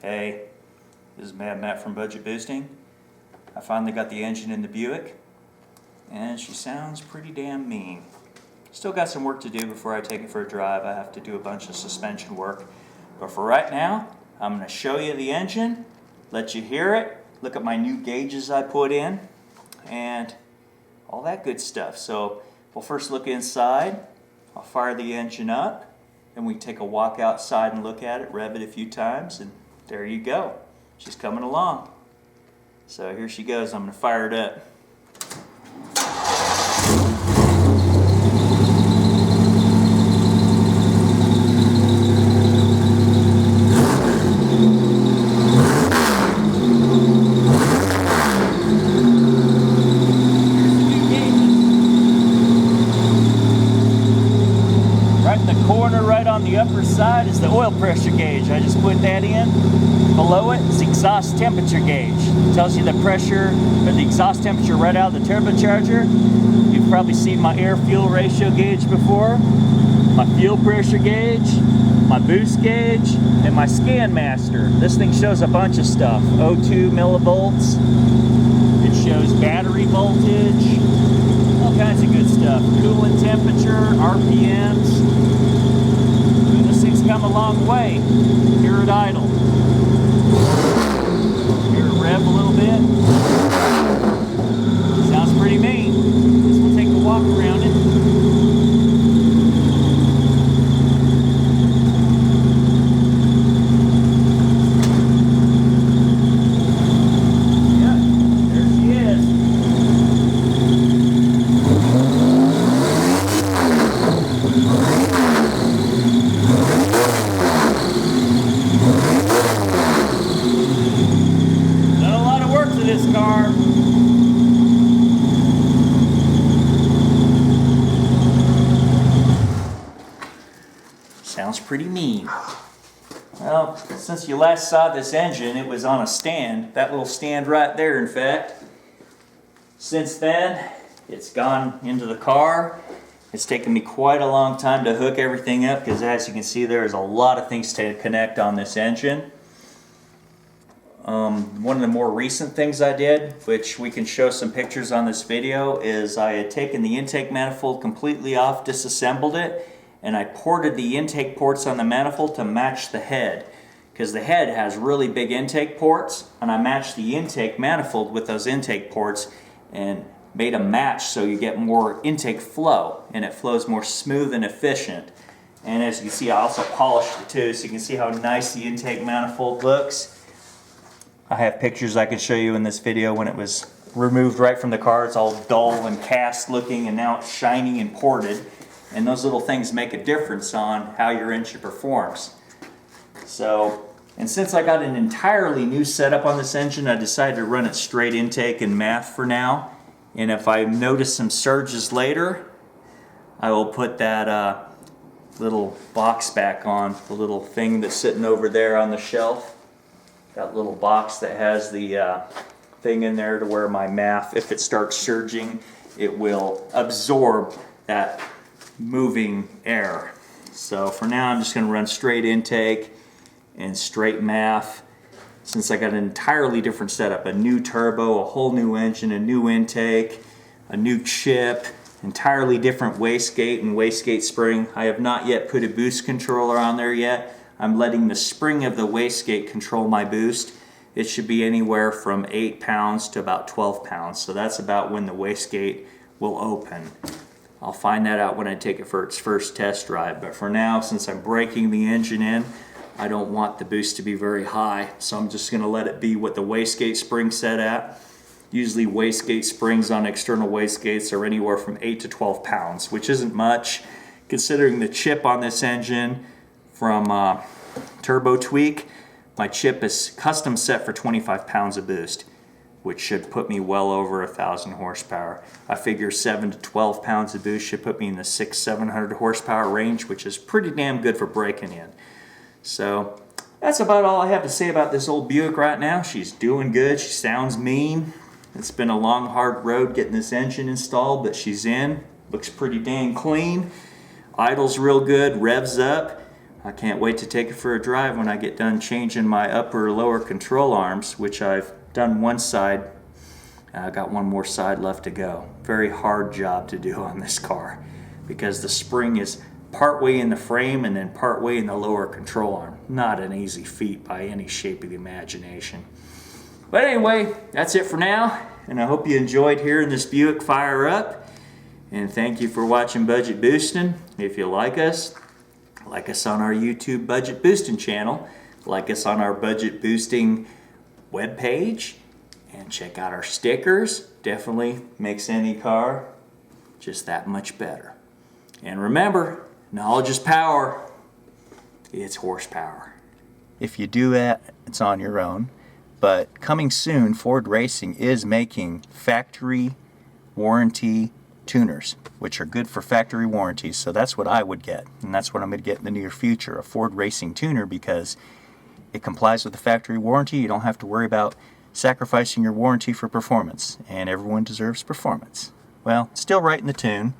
Hey, this is Mad Matt from Budget Boosting. I finally got the engine in the Buick, and she sounds pretty damn mean. Still got some work to do before I take it for a drive. I have to do a bunch of suspension work. But for right now, I'm going to show you the engine, let you hear it, look at my new gauges I put in, and all that good stuff. So we'll first look inside. I'll fire the engine up, then we can take a walk outside and look at it, rev it a few times, and there you go. She's coming along. So here she goes. I'm going to fire it up. Right on the upper side is the oil pressure gauge. I just put that in. Below it is the exhaust temperature gauge. It tells you the pressure or the exhaust temperature right out of the turbocharger. You've probably seen my air-fuel ratio gauge before, my fuel pressure gauge, my boost gauge, and my scan master. This thing shows a bunch of stuff. O2 millivolts. It shows battery voltage, all kinds of good stuff. Coolant temperature, RPMs. Come a long way here at idle. Hear it rev a little bit. Sounds pretty mean. Guess we'll take a walk around it. Yeah, there she is. This car. Sounds pretty mean. Well, since you last saw this engine, it was on a stand. That little stand right there, in fact. Since then, it's gone into the car. It's taken me quite a long time to hook everything up because, as you can see, there's a lot of things to connect on this engine. One of the more recent things I did, which we can show some pictures on this video, is I had taken the intake manifold completely off, disassembled it, and I ported the intake ports on the manifold to match the head. Because the head has really big intake ports, and I matched the intake manifold with those intake ports and made a match so you get more intake flow, and it flows more smooth and efficient. And as you can see, I also polished it too, so you can see how nice the intake manifold looks. I have pictures I can show you in this video when it was removed right from the car. It's all dull and cast looking, and now it's shiny and ported. And those little things make a difference on how your engine performs. So, and since I got an entirely new setup on this engine, I decided to run it straight intake and math for now. And if I notice some surges later, I will put that little box back on, the little thing that's sitting over there on the shelf. That little box that has the thing in there to where my MAF, if it starts surging, it will absorb that moving air. So for now, I'm just going to run straight intake and straight MAF. Since I got an entirely different setup, a new turbo, a whole new engine, a new intake, a new chip, entirely different wastegate and wastegate spring. I have not yet put a boost controller on there yet. I'm letting the spring of the wastegate control my boost. It should be anywhere from 8 pounds to about 12 pounds. So that's about when the wastegate will open. I'll find that out when I take it for its first test drive. But for now, since I'm breaking the engine in, I don't want the boost to be very high. So I'm just going to let it be what the wastegate spring set at. Usually wastegate springs on external wastegates are anywhere from 8 to 12 pounds, which isn't much. Considering the chip on this engine from Turbo Tweak, my chip is custom set for 25 pounds of boost, which should put me well over 1,000 horsepower. I figure 7 to 12 pounds of boost should put me in the 600-700 horsepower range, which is pretty damn good for breaking in. So that's about all I have to say about this old Buick right now. She's doing good. She sounds mean. It's been a long, hard road getting this engine installed, but she's in. Looks pretty dang clean. Idles real good, revs up. I can't wait to take it for a drive when I get done changing my upper lower control arms, which I've done one side. I got one more side left to go. Very hard job to do on this car because the spring is partway in the frame and then partway in the lower control arm. Not an easy feat by any shape of the imagination. But anyway, that's it for now, and I hope you enjoyed hearing this Buick fire up. And thank you for watching Budget Boostin'. If you like us on our YouTube Budget Boosting channel, like us on our Budget Boosting webpage, and check out our stickers. Definitely makes any car just that much better. And remember, knowledge is power. It's horsepower. If you do that, it's on your own. But coming soon, Ford Racing is making factory warranty tuners, which are good for factory warranties. So that's what I would get, and that's what I'm going to get in the near future, a Ford Racing tuner, because it complies with the factory warranty. You don't have to worry about sacrificing your warranty for performance, and everyone deserves performance. Well, still right in the tune.